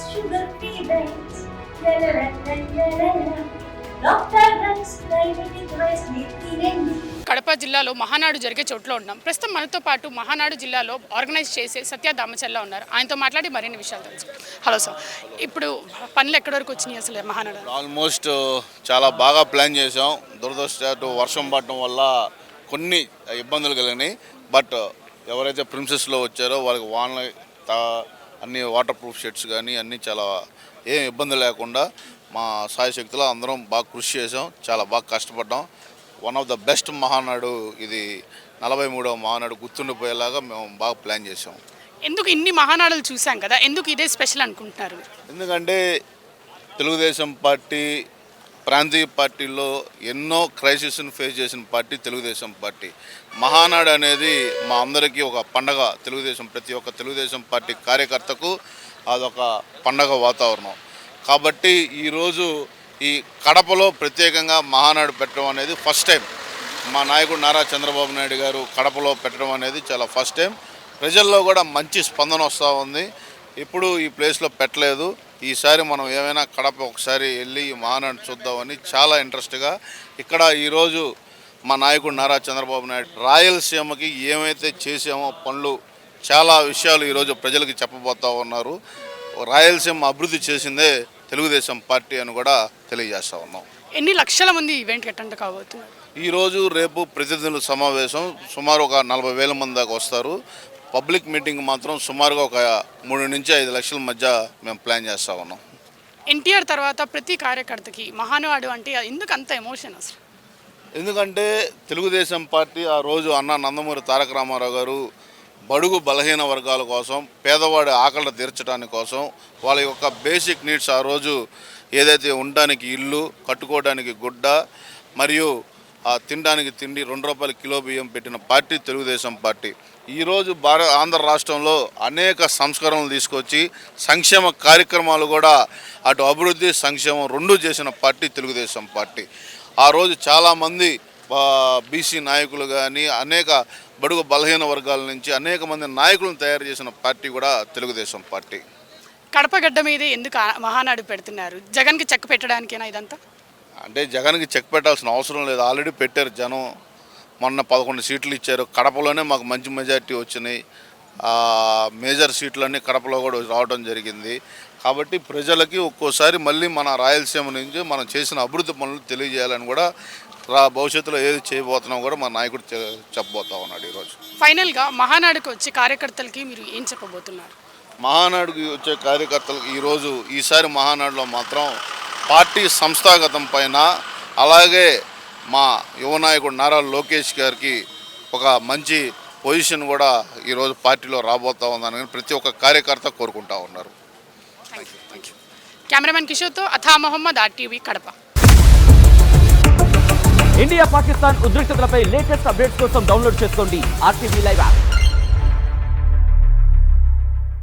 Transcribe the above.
sugar-free diets. La la la la la la la. Dr. Rice Diabetic Rice తినండి. కడప జిల్లాలో మహానాడు జరిగే చోట్లో ఉన్నాం. ప్రస్తుతం మనతో పాటు మహానాడు జిల్లాలో ఆర్గనైజ్ చేసే సత్య దామచల్ల ఉన్నారు. ఆయనతో మాట్లాడి మరిన్ని విషయాలు తెలుసు. హలో సార్, ఇప్పుడు పనులు ఎక్కడి వరకు వచ్చినాయి అసలు మహానాడు? ఆల్మోస్ట్ చాలా బాగా ప్లాన్ చేసాం. దురదృష్టవశాత్తు వర్షం పడటం వల్ల కొన్ని ఇబ్బందులు కలిగినాయి. బట్ ఎవరైతే ప్రిన్సెస్లో వచ్చారో వాళ్ళకి అన్ని వాటర్ ప్రూఫ్ షెడ్స్ కానీ అన్నీ చాలా ఏం ఇబ్బంది లేకుండా మా సాయశక్తిలో అందరం బాగా కృషి చేసాం. చాలా బాగా కష్టపడ్డాం. One of the best Mahanadu ఇది. 43వ మహానాడు గుర్తుండిపోయేలాగా మేము బాగా ప్లాన్ చేసాం. ఎందుకు ఇన్ని మహానాడులు చూసాం కదా, ఎందుకు ఇదే స్పెషల్ అనుకుంటున్నారు? ఎందుకంటే తెలుగుదేశం పార్టీ ప్రాంతీయ పార్టీల్లో ఎన్నో క్రైసిస్ని ఫేస్ చేసిన పార్టీ తెలుగుదేశం పార్టీ. మహానాడు అనేది మా అందరికీ ఒక పండగ. ప్రతి ఒక్క తెలుగుదేశం పార్టీ కార్యకర్తకు అదొక పండగ వాతావరణం. కాబట్టి ఈరోజు ఈ కడపలో ప్రత్యేకంగా మహానాడు పెట్టడం అనేది ఫస్ట్ టైం. మా నాయకుడు నారా చంద్రబాబు నాయుడు గారు కడపలో పెట్టడం అనేది చాలా ఫస్ట్ టైం. ప్రజల్లో కూడా మంచి స్పందన వస్తూ ఉంది. ఇప్పుడు ఈ ప్లేస్లో పెట్టలేదు. ఈసారి మనం ఏమైనా కడప ఒకసారి వెళ్ళి ఈ మహానాడు చూద్దామని చాలా ఇంట్రెస్ట్గా ఇక్కడ ఈరోజు మా నాయకుడు నారా చంద్రబాబు నాయుడు రాయలసీమకి ఏమైతే చేసామో పనులు చాలా విషయాలు ఈరోజు ప్రజలకి చెప్పబోతూ ఉన్నారు. రాయలసీమ అభివృద్ధి చేసిందే తెలుగుదేశం పార్టీ అని కూడా తెలియజేస్తూ ఉన్నాం. ఎన్ని లక్షల మంది ఈవెంట్కి అటెండ్ కాబోతున్నారు? ఈరోజు రేపు ప్రతినిధుల సమావేశం సుమారు ఒక 40,000 మంది దాకా వస్తారు. పబ్లిక్ మీటింగ్ మాత్రం సుమారుగా ఒక 3 నుంచి 5 లక్షల మధ్య మేము ప్లాన్ చేస్తూ ఉన్నాం. ఎన్టీఆర్ తర్వాత ప్రతి కార్యకర్తకి మహానాడు అంటే ఎందుకు అంత ఎమోషన్ అసలు? ఎందుకంటే తెలుగుదేశం పార్టీ ఆ రోజు అన్న నందమూరి తారక రామారావు గారు బడుగు బలహీన వర్గాల కోసం, పేదవాడి ఆకలి తీర్చడానికి కోసం, వాళ్ళ యొక్క బేసిక్ నీడ్స్ ఆ రోజు ఏదైతే ఉండడానికి ఇల్లు, కట్టుకోవడానికి గుడ్డ మరియు తినడానికి తిండి, 2 రూపాయల కిలో బియ్యం పెట్టిన పార్టీ తెలుగుదేశం పార్టీ. ఈరోజు ఆంధ్ర రాష్ట్రంలో అనేక సంస్కరణలు తీసుకొచ్చి సంక్షేమ కార్యక్రమాలు కూడా అటు అభివృద్ధి సంక్షేమం 2 చేసిన పార్టీ తెలుగుదేశం పార్టీ. ఆ రోజు చాలామంది బీసీ నాయకులు కానీ అనేక బడుగు బలహీన వర్గాల నుంచి అనేక మంది నాయకులను తయారు చేసిన పార్టీ కూడా తెలుగుదేశం పార్టీ. కడప గడ్డ మీదే ఎందుకు మహానాడు పెడుతున్నారు? జగన్కి చెక్ పెట్టడానికేనా ఇదంతా? అంటే జగన్కి చెక్ పెట్టాల్సిన అవసరం లేదు. ఆల్రెడీ పెట్టారు జనం. మొన్న 11 సీట్లు ఇచ్చారు. కడపలోనే మాకు మంచి మెజార్టీ వచ్చినాయి. మేజర్ సీట్లన్నీ కడపలో కూడా రావడం జరిగింది. కాబట్టి ప్రజలకి ఒక్కోసారి మళ్ళీ మన రాయలసీమ నుంచి మనం చేసిన అభివృద్ధి పనులు తెలియజేయాలని కూడా భవిష్యత్తులో ఏది చేయబోతున్నాం కూడా మా నాయకుడు చెప్పబోతా ఉన్నాడు. ఈరోజు ఫైనల్గా మహానాడుకు వచ్చే కార్యకర్తలకి మీరు ఏం చెప్పబోతున్నారు? మహానాడుకి వచ్చే కార్యకర్తలకు ఈసారి మహానాడులో మాత్రం పార్టీ సంస్థాగతం పైన అలాగే మా యువ నాయకుడు నారా లోకేష్ గారికి ఒక మంచి పొజిషన్ కూడా ఈరోజు పార్టీలో రాబోతా ఉందని ప్రతి ఒక్క కార్యకర్త కోరుకుంటా ఉన్నారు. కెమెరామెన్ కిషోర్తో అథా మొహమ్మద్, RTV కడప. ఇండియా పాకిస్తాన్ ఉద్రిక్తతలపై లేటెస్ట్ అప్డేట్స్ కోసం డౌన్లోడ్ చేసుకోండి RTV లైవ్ యాప్.